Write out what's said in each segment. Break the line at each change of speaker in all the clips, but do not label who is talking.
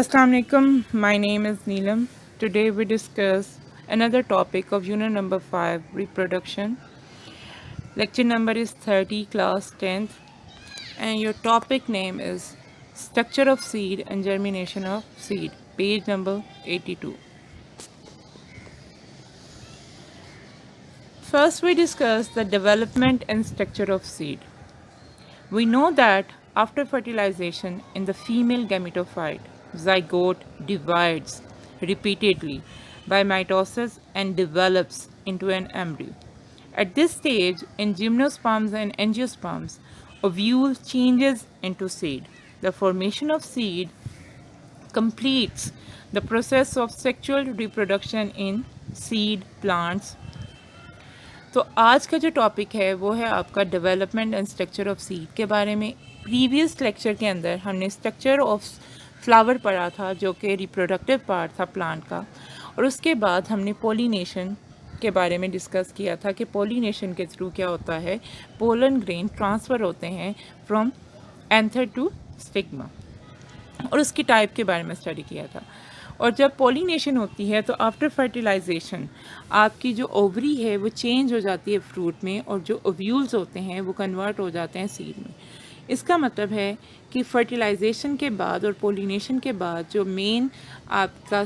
Assalamu alaikum. My name is Neelam. Today we discuss another topic of unit number 5, reproduction. Lecture number is 30, class 10th, and your topic name is structure of seed and germination of seed, page number 82. First we discuss the development and structure of seed. We know that after fertilization in the female gametophyte, zygote divides repeatedly by mitosis and develops into an embryo. At this stage, in gymnosperms and angiosperms, ovule changes into seed. The formation of seed completes the process of sexual reproduction in seed plants. तो आज का जो topic है वो है आपका development and structure of seed के बारे में। प्रीवियस लेक्चर के अंदर हमने स्ट्रक्चर ऑफ फ्लावर पढ़ा था जो कि रिप्रोडक्टिव पार्ट था प्लांट का, और उसके बाद हमने पोलिनेशन के बारे में डिस्कस किया था कि पोलिनेशन के थ्रू क्या होता है, पोलन ग्रेन ट्रांसफ़र होते हैं फ्रॉम एंथर टू स्टिग्मा, और उसकी टाइप के बारे में स्टडी किया था। और जब पोलिनेशन होती है तो आफ्टर फर्टिलाइजेशन आपकी जो ओवरी है वो चेंज हो जाती है फ्रूट में, और जो ओव्यूल्स होते हैं वो कन्वर्ट हो जाते हैं सीड में। इसका मतलब है कि फर्टिलाइजेशन के बाद और पोलिनेशन के बाद जो मेन आपका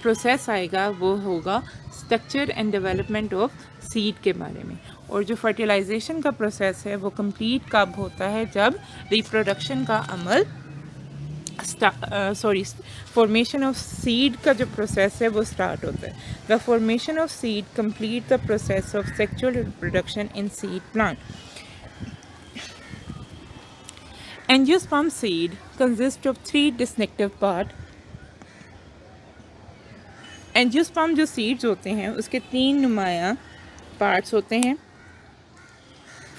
प्रोसेस आएगा वो होगा structure and development of seed के बारे में। और जो फर्टिलाइजेशन का प्रोसेस है वो कंप्लीट कब होता है, जब रिप्रोडक्शन का अमल फॉर्मेशन ऑफ सीड का जो प्रोसेस है वो स्टार्ट होता है। The formation of seed complete the process of sexual reproduction in seed plant. Angiosperm seed consist of 3 distinctive part. Angiosperm जो सीड्स होते हैं उसके 3 नुमाया पार्ट्स होते हैं।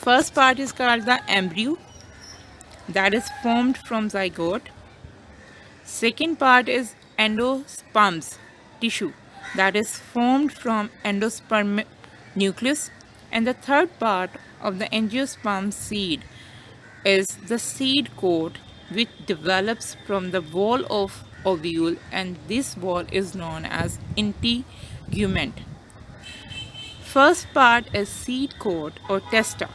First part is called the embryo that is formed from zygote. Second part is endosperms tissue that is formed from endosperm nucleus, and the third part of the angiosperm seed is the seed coat which develops from the wall of ovule, and this wall is known as integument. First part is seed coat or testa,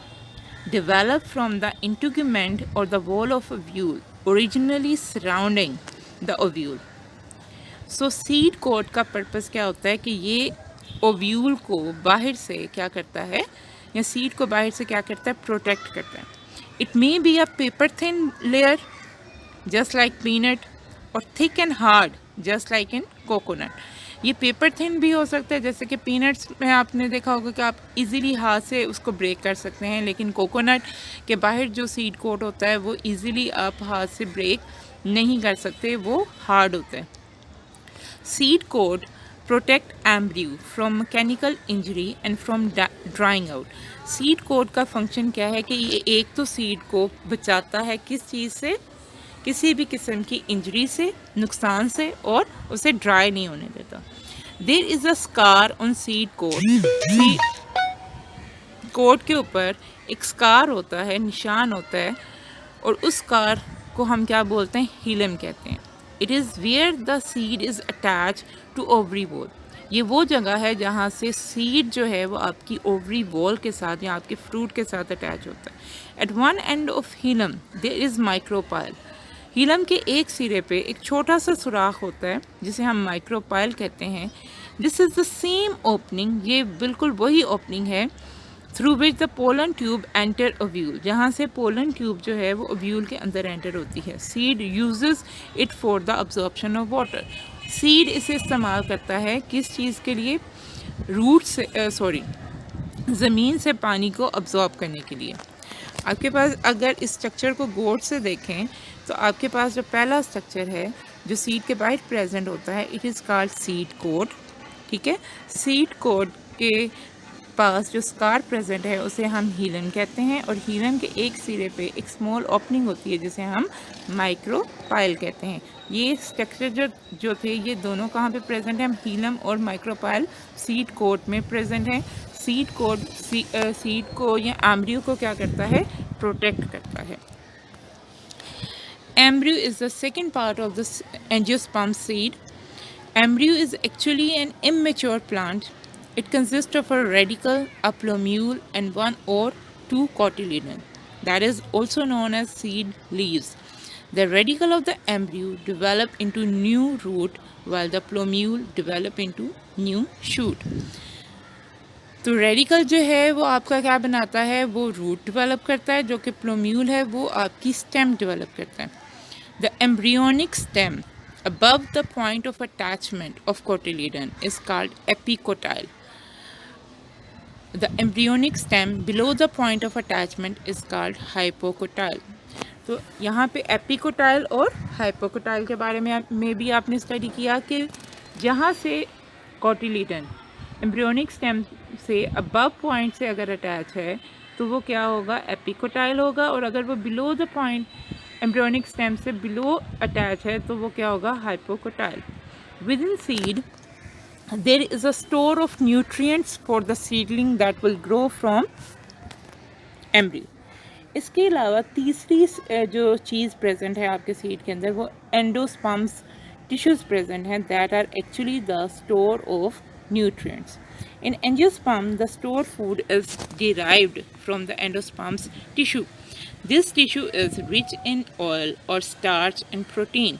developed from the integument or the wall of ovule originally surrounding the ovule. So seed coat का purpose क्या होता है कि ये ovule को बाहर से क्या करता है, या सीड को बाहर से क्या करता है, प्रोटेक्ट करता है। It may be a paper thin layer just like peanut, और thick and hard just like in coconut. ये पेपर थिन भी हो सकता है, जैसे कि पीनट्स में आपने देखा होगा कि आप इजीली हाथ से उसको ब्रेक कर सकते हैं, लेकिन कोकोनट के बाहर जो सीड कोट होता है वो इजीली आप हाथ से ब्रेक नहीं कर सकते, वो हार्ड होता है। Seed coat protect embryo from mechanical injury and from drying out. Seed coat का फंक्शन क्या है कि ये एक तो सीड को बचाता है किस चीज़ से, किसी भी किस्म की इंजरी से, नुकसान से, और उसे ड्राई नहीं होने देता। There is a scar on seed coat. Seed coat के ऊपर एक स्कार होता है, निशान होता है, और उस स्कार को हम क्या बोलते हैं, हीलम कहते हैं। It is where the seed is attach to ovary wall. ये वो जगह है जहाँ से सीड जो है वो आपकी ओवरी वॉल के साथ या आपके फ्रूट के साथ अटैच होता है। At one end of hilum there is micropyle. Hilum के एक सिरे पे एक छोटा सा सुराख होता है जिसे हम माइक्रोपाइल कहते हैं। This is the same opening, ये बिल्कुल वही ओपनिंग है through which the pollen tube enter ovule, जहाँ से पोलन ट्यूब जो है वो ओव्यूल के अंदर एंटर होती है। Seed uses it for the absorption of water. Seed इसे इस्तेमाल करता है किस चीज़ के लिए, रूट से ज़मीन से पानी को अब्जॉर्ब करने के लिए। आपके पास अगर इस स्ट्रक्चर को गौर से देखें तो आपके पास जो पहला स्ट्रक्चर है जो सीड के बाहर प्रेजेंट होता है, it is called seed coat. ठीक है, सीड कोट के पास जो स्कार प्रेजेंट है उसे हम हीलन कहते हैं, और हीलन के एक सिरे पे एक स्मॉल ओपनिंग होती है जिसे हम माइक्रोपाइल कहते हैं। ये स्ट्रक्चर जो थे ये दोनों कहाँ पे प्रेजेंट हैं, हम हीलम और माइक्रोपाइल सीड कोट में प्रेजेंट हैं। सीड कोट सीड को या एम्ब्रियो को क्या करता है, प्रोटेक्ट करता है। Embryo is the second part of the angiosperm seed. Embryo is actually an immature plant. It consists of a radicle, a plumule, and one or two cotyledon. That is also known as seed leaves. The radicle of the embryo develop into new root while the plumule develop into new shoot. तो radical जो है वो आपका क्या बनाता है, वो root develop करता है, जो कि प्लूम्यूल है वो आपकी स्टेम डेवलप करता है. The embryonic stem above the point of attachment of cotyledon is called epicotyle. The embryonic stem below the point of attachment is called hypocotyle. तो यहाँ पे एपिकोटाइल और हाइपोकोटाइल के बारे में भी आपने स्टडी किया कि जहाँ से कोटिलीडन एम्ब्रियोनिक स्टेम से अबव पॉइंट से अगर अटैच है तो वो क्या होगा, एपिकोटाइल होगा, और अगर वो below the point embryonic stem से बिलो अटैच है तो वो क्या होगा, hypocotyl. Within seed there is a store of nutrients for the seedling that will grow from embryo. इसके अलावा तीसरी जो चीज़ प्रेजेंट है आपके सीड के अंदर वो एंडोस्पर्म्स टिश्यूज़ प्रेजेंट हैं that are actually the store of nutrients. In angiosperm, the stored food is derived from the endosperm's tissue. This tissue is rich in oil or starch and protein.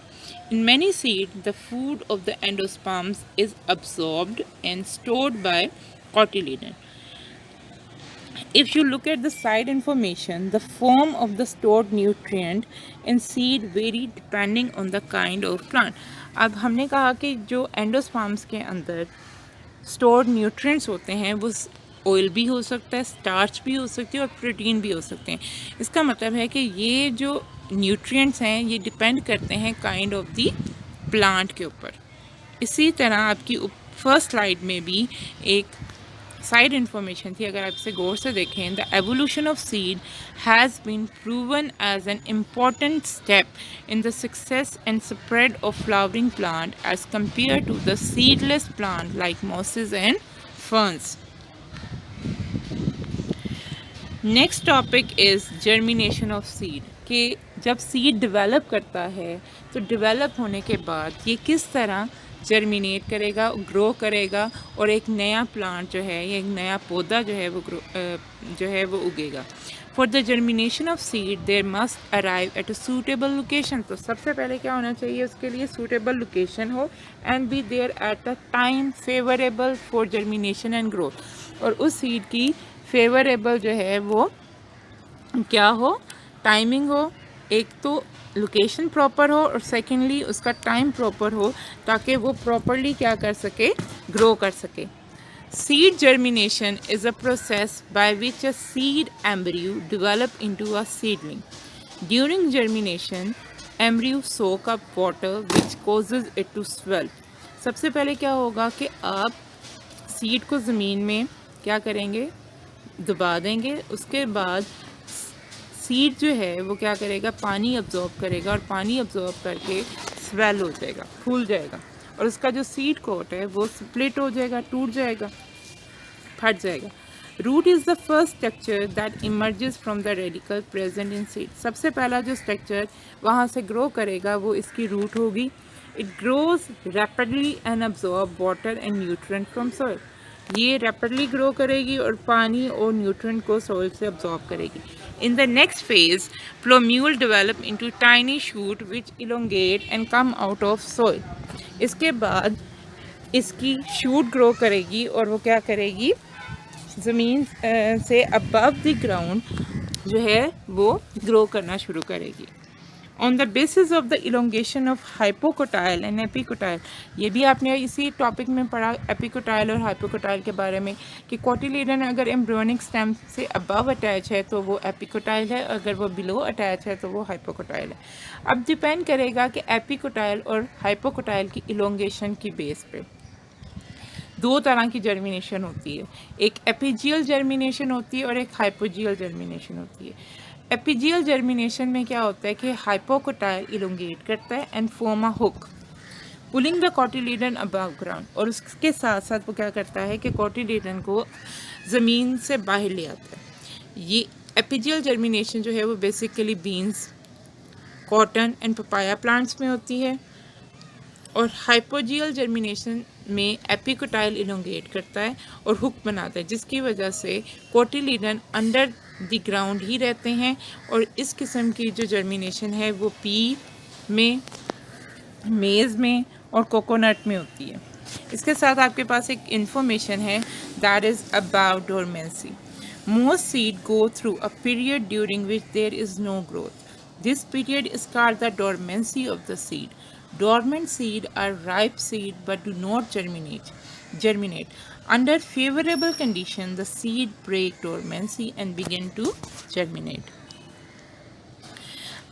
In many seeds, the food of the endosperms is absorbed and stored by cotyledon. If you look at the side information, the form of the stored nutrient in seed vary depending on the kind of plant. अब हमने कहा कि जो endosperms के अंदर stored nutrients होते हैं वो ऑयल भी हो सकता है, स्टार्च भी हो सकती है और प्रोटीन भी हो सकते हैं. इसका मतलब है कि ये जो न्यूट्रिएंट्स हैं ये डिपेंड करते हैं काइंड ऑफ दी प्लांट के ऊपर. इसी तरह आपकी फर्स्ट स्लाइड में भी एक साइड इन्फॉर्मेशन थी, अगर आप इसे गौर से देखें. The evolution of seed has been proven as an important step in the success and spread of flowering plant as compare to the seedless plant like mosses and ferns. Next topic is germination of seed. कि जब seed develop करता है तो develop होने के बाद ये किस तरह जर्मिनेट करेगा, ग्रो करेगा और एक नया प्लांट जो है, एक नया पौधा जो है वो उगेगा. For the germination of seed there must arrive at a suitable location. तो सबसे पहले क्या होना चाहिए, उसके लिए सूटेबल लोकेशन हो and be there at a time favourable for germination and growth. और उस सीड की फेवरेबल जो है वो क्या हो, टाइमिंग हो. एक तो लोकेशन प्रॉपर हो और सेकेंडली उसका टाइम प्रॉपर हो ताकि वो प्रॉपरली क्या कर सके, ग्रो कर सके. Seed germination is a process by which a seed embryo develop into a seedling. During germination embryo soak up water which causes it to swell. सबसे पहले क्या होगा कि आप सीड को ज़मीन में क्या करेंगे, दबा देंगे. उसके बाद सीड जो है वो क्या करेगा, पानी अब्जॉर्ब करेगा और पानी अब्जॉर्ब करके स्वेल हो जाएगा, फूल जाएगा और उसका जो सीड कोट है वो स्प्लिट हो जाएगा, टूट जाएगा, फट जाएगा. Root is the first structure that emerges from the radicle present in seed. सबसे पहला जो स्ट्रक्चर वहाँ से ग्रो करेगा वो इसकी रूट होगी. It grows rapidly and absorb water and nutrient from soil. ये रैपिडली ग्रो करेगी और पानी और न्यूट्रिएंट को सॉइल से अब्जॉर्ब करेगी. In the next phase, plumule develop into tiny shoot which elongate and come out of soil. इसके बाद इसकी शूट ग्रो करेगी और वो क्या करेगी, ज़मीन से अबव द ग्राउंड जो है वो ग्रो करना शुरू करेगी. On the basis of the elongation of hypocotyl and epicotyl. ये भी आपने इसी टॉपिक में पढ़ा एपिकोटाइल और हाइपोकोटाइल के बारे में कि कोटिलीडन अगर एम्ब्रियोनिक स्टेम से अबव अटैच है तो वो एपिकोटाइल है, अगर वो बिलो अटैच है तो वो हाइपोकोटाइल है. अब डिपेंड करेगा कि एपिकोटाइल और हाइपोकोटाइल की इलोंगेशन की बेस पे दो तरह की जर्मिनेशन होती है. एक एपिजियल जर्मिनेशन होती है और एक हाइपोजियल जर्मिनेशन होती है. एपिजियल जर्मिनेशन में क्या होता है कि हाइपोकोटाइल इलोंगेट करता है and form a hook pulling the cotyledon above ground. और उसके साथ साथ वो क्या करता है कि कोटिलीडन को ज़मीन से बाहर ले आता है. ये एपिजियल जर्मिनेशन जो है वो basically beans, cotton and papaya plants में होती है। और हाइपोजियल जर्मिनेशन में एपिकोटाइल इलोंगेट करता है और हुक बनाता है, जिसकी वजह से कोटिलीडन अंडर द ग्राउंड ही रहते हैं। और इस किस्म की जो जर्मिनेशन है वो पी में, मेज़ में और कोकोनट में होती है। इसके साथ आपके पास एक इंफॉर्मेशन है, that is about dormancy. Most seed go through a period during which there is no growth. This period is called the dormancy of the seed. Dormant seed are ripe seed but do not germinate. Under favorable condition, the seed break dormancy and begin to germinate.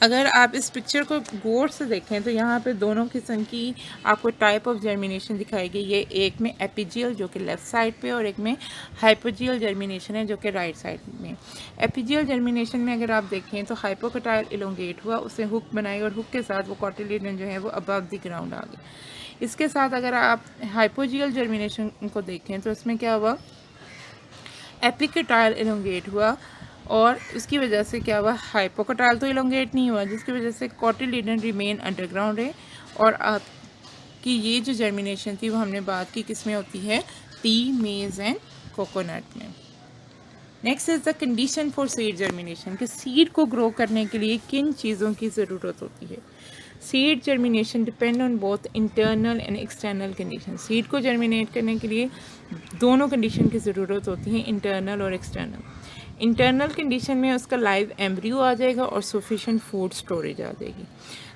अगर आप इस picture को गौर से देखें तो यहाँ पे दोनों किस्म की आपको टाइप ऑफ जर्मिनेशन दिखाई गई है। एक में एपिजियल जो कि लेफ़्ट साइड पे और एक में हाइपोजियल जर्मिनेशन है जो कि राइट साइड में। एपिजियल जर्मिनेशन में अगर आप देखें तो हाइपोकोटाइल इलोंगेट हुआ, उसने हुक बनाई और हुक के साथ वो कॉटिलीडन जो है वो अबव द ग्राउंड आ गए। इसके साथ अगर आप हाइपोजियल जर्मिनेशन को देखें तो इसमें क्या हुआ, एपिकोटाइल इलोंगेट हुआ और उसकी वजह से क्या हुआ, हाइपोकोटाइल तो इलोंगेट नहीं हुआ, जिसकी वजह से कॉटिलीडन रिमेन अंडरग्राउंड है। और आपकी ये जो जर्मिनेशन थी वो हमने बात की किस में होती है, पी, मेज़ एंड कोकोनट में। Next is the condition for seed germination, कि सीड को ग्रो करने के लिए किन चीज़ों की ज़रूरत होती है। Seed germination depend on both internal and external condition. Seed को जर्मिनेट करने के लिए दोनों कंडीशन की ज़रूरत होती है, इंटरनल और एक्सटर्नल। इंटरनल कंडीशन में उसका लाइव एम्ब्रियो आ जाएगा और सफिशेंट फूड स्टोरेज आ जाएगी,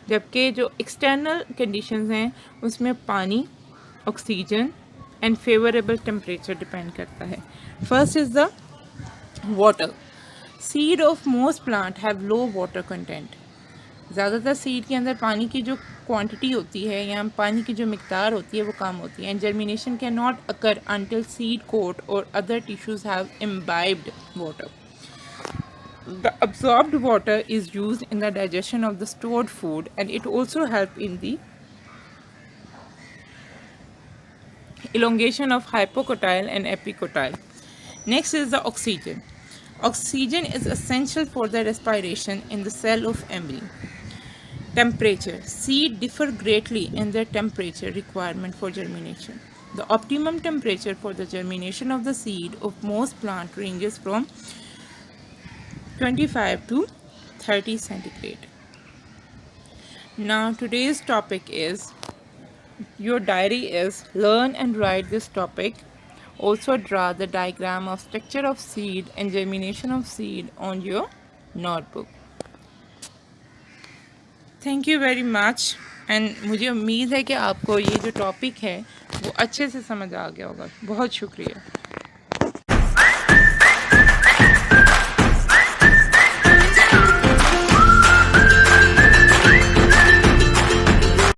जबकि जो एक्सटर्नल कंडीशंस हैं उसमें पानी, oxygen and favourable temperature depend करता है। First is the water. Seed of most plant have low water content. ज़्यादातर सीड के अंदर पानी की जो क्वांटिटी होती है या पानी की जो मिकदार होती है वो कम होती है। And germination can not occur until seed coat और other tissues have imbibed water. The absorbed water is used in the digestion of the stored food and it also helps in the elongation of hypocotyle and epicotyle. Next is the oxygen. Oxygen is essential for the respiration in the cell of embryo. Temperature. Seed differ greatly in their temperature requirement for germination. The optimum temperature for the germination of the seed of most plant ranges from 25 to 30 centigrade. Now today's topic is, your diary is learn and write this topic. Also draw the diagram of structure of seed and germination of seed on your notebook. Thank you very much. And मुझे उम्मीद है कि आपको ये जो topic है वो अच्छे से समझ आ गया होगा। बहुत शुक्रिया।